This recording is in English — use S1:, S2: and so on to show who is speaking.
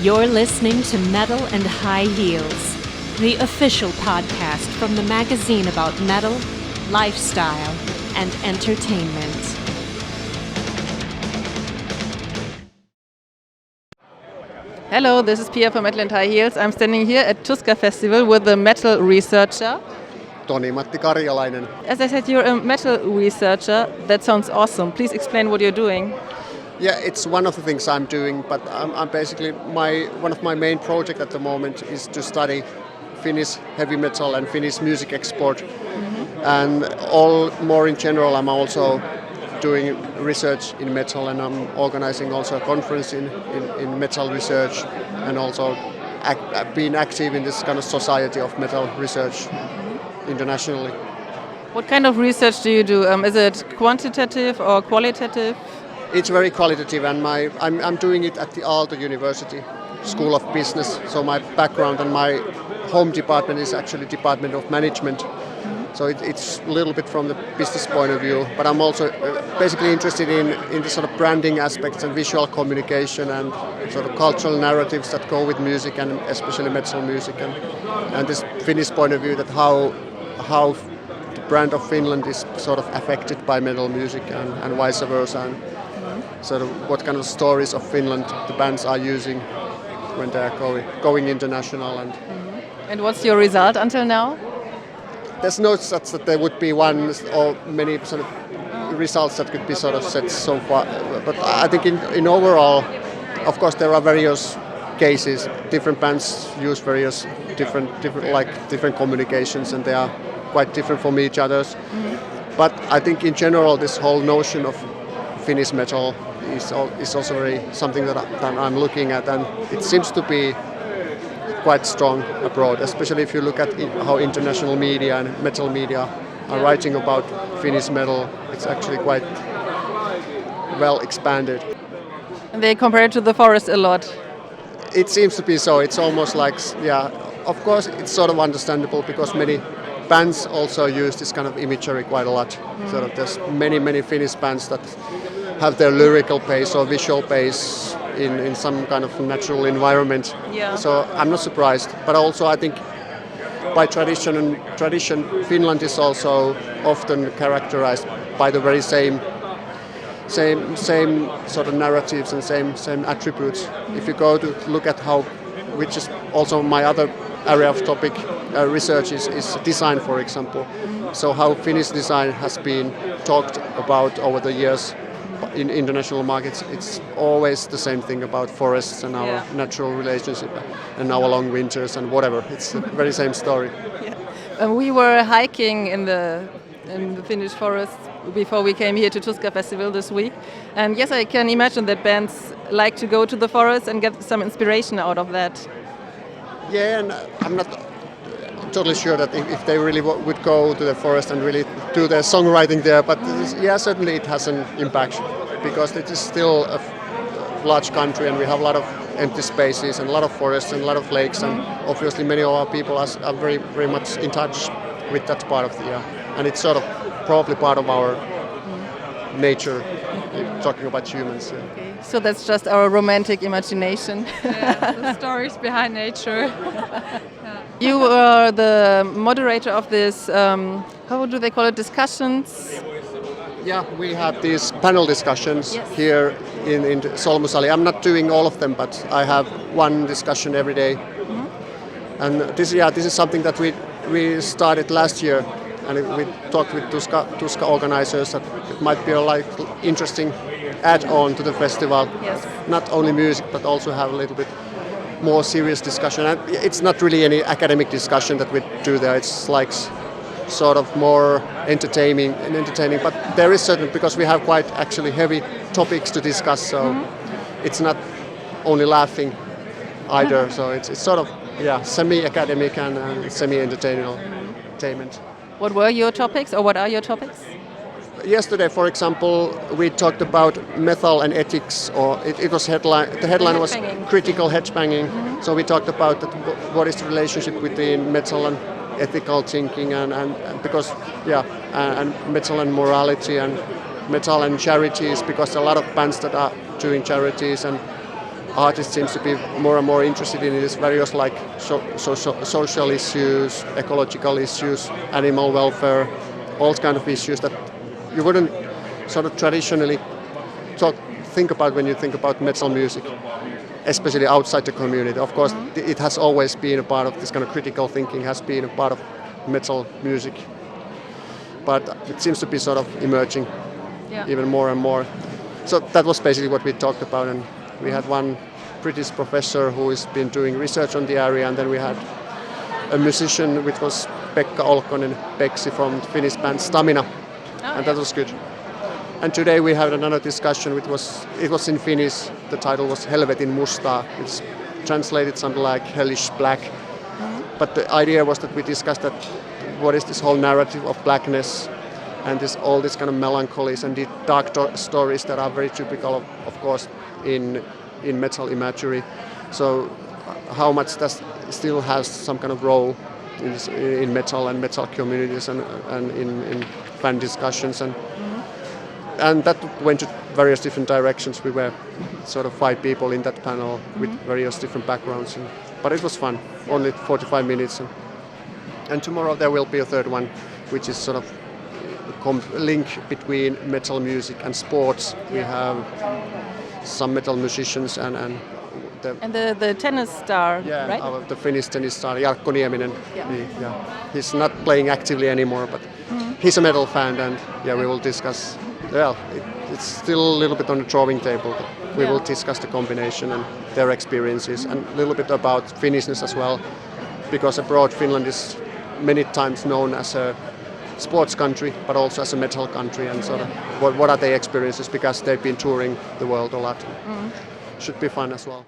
S1: You're listening to Metal and High Heels, the official podcast from the magazine about metal, lifestyle, and entertainment.
S2: Hello, this is Pia from Metal and High Heels. I'm standing here at Tuska Festival with the metal researcher.
S3: Toni-Matti Karjalainen.
S2: As I said, you're a metal researcher. That sounds awesome. Please explain what you're doing.
S3: Yeah, it's one of the things I'm doing, but I'm basically one of my main projects at the moment is to study Finnish heavy metal and Finnish music export, and more in general. I'm also doing research in metal, and I'm organizing also a conference in metal research, and also being active in this kind of society of metal research internationally.
S2: What kind of research do you do? Is it quantitative or qualitative?
S3: It's very qualitative, and I'm doing it at the Aalto University School of Business. So my background and my home department is actually Department of Management. So it's a little bit from the business point of view, but I'm also basically interested in the sort of branding aspects and visual communication and sort of cultural narratives that go with music, and especially metal music, and this Finnish point of view, that how the brand of Finland is sort of affected by metal music and vice versa. And sort of what kind of stories of Finland the bands are using when they are going international.
S2: And what's your result until now?
S3: There's no such that there would be one or many sort of results that could be sort of set so far. But I think in overall, of course, there are various cases. Different bands use various different communications, and they are quite different from each other's. But I think in general, this whole notion of Finnish metal is also very something that I'm looking at, and it seems to be quite strong abroad, especially if you look at how international media and metal media are writing about Finnish metal. It's actually quite well expanded.
S2: And they compare it to the forest a lot.
S3: It seems to be so. It's almost like, yeah, of course it's sort of understandable because many bands also use this kind of imagery quite a lot. Sort of there's many Finnish bands that have their lyrical base or visual base in some kind of natural environment.
S2: Yeah.
S3: So I'm not surprised. But also I think by tradition, Finland is also often characterized by the very same sort of narratives and same attributes. If you go to look at how, which is also my other area of topic research is design, for example. So how Finnish design has been talked about over the years in international markets, it's always the same thing about forests and our natural relationship and our long winters and whatever. It's the very same story.
S2: Yeah. We were hiking in the Finnish forest before we came here to Tuska Festival this week, and yes, I can imagine that bands like to go to the forest and get some inspiration out of that.
S3: Yeah, and I'm not totally sure that if they really would go to the forest and really do their songwriting there, but yeah, certainly it has an impact because it is still a large country, and we have a lot of empty spaces and a lot of forests and a lot of lakes, and obviously many of our people are very much in touch with that part of the year, and it's sort of probably part of our nature, talking about humans. Yeah.
S2: Okay. So that's just our romantic imagination.
S4: Yeah, the stories behind nature.
S2: You are the moderator of this, how do they call it, discussions?
S3: Yeah, we have these panel discussions here in Solmusali. I'm not doing all of them, but I have one discussion every day. And this is something that we started last year, and we talked with Tuska organizers that it might be a interesting add-on to the festival.
S2: Yes.
S3: Not only music, but also have a little bit more serious discussion. And it's not really any academic discussion that we do there. It's like sort of more entertaining, but there is certain, because we have quite actually heavy topics to discuss, so it's not only laughing either. So it's sort of semi-academic and semi-entertainment.
S2: What were your topics, or what are your topics?
S3: Yesterday, for example, we talked about metal and ethics, or it was the headline was critical headbanging. So we talked about what is the relationship between metal and ethical thinking, and because and metal and morality, and metal and charities, because a lot of bands that are doing charities, and artists seems to be more and more interested in these various like social issues, ecological issues, animal welfare, all kind of issues that you wouldn't sort of traditionally think about when you think about metal music, especially outside the community. Of course, it has always been a part of this kind of critical thinking, has been a part of metal music, but it seems to be sort of emerging even more and more. So that was basically what we talked about, and we had one British professor who has been doing research on the area, and then we had a musician, which was Pekka Olkkonen Peksi from the Finnish band Stamina, and that was good. And today we had another discussion, it was in Finnish. The title was Helvetin mustaa, which translated something like hellish black. But the idea was that we discussed that what is this whole narrative of blackness and all this kind of melancholies and the dark stories that are very typical of course in metal imagery. So how much that still has some kind of role in metal and metal communities and in fan discussions and that went to various different directions. We were sort of 5 people in that panel with various different backgrounds, but it was fun. Only 45 minutes, and tomorrow there will be a third one, which is sort of a link between metal music and sports. We have some metal musicians and
S2: the tennis star, right?
S3: The Finnish tennis star Jarkko Nieminen. He's not playing actively anymore, but he's a metal fan, and we will discuss. Well, it's still a little bit on the drawing table, but we will discuss the combination and their experiences and a little bit about Finnishness as well, because abroad Finland is many times known as a sports country, but also as a metal country, and sort of what are their experiences, because they've been touring the world a lot. Should be fun as well.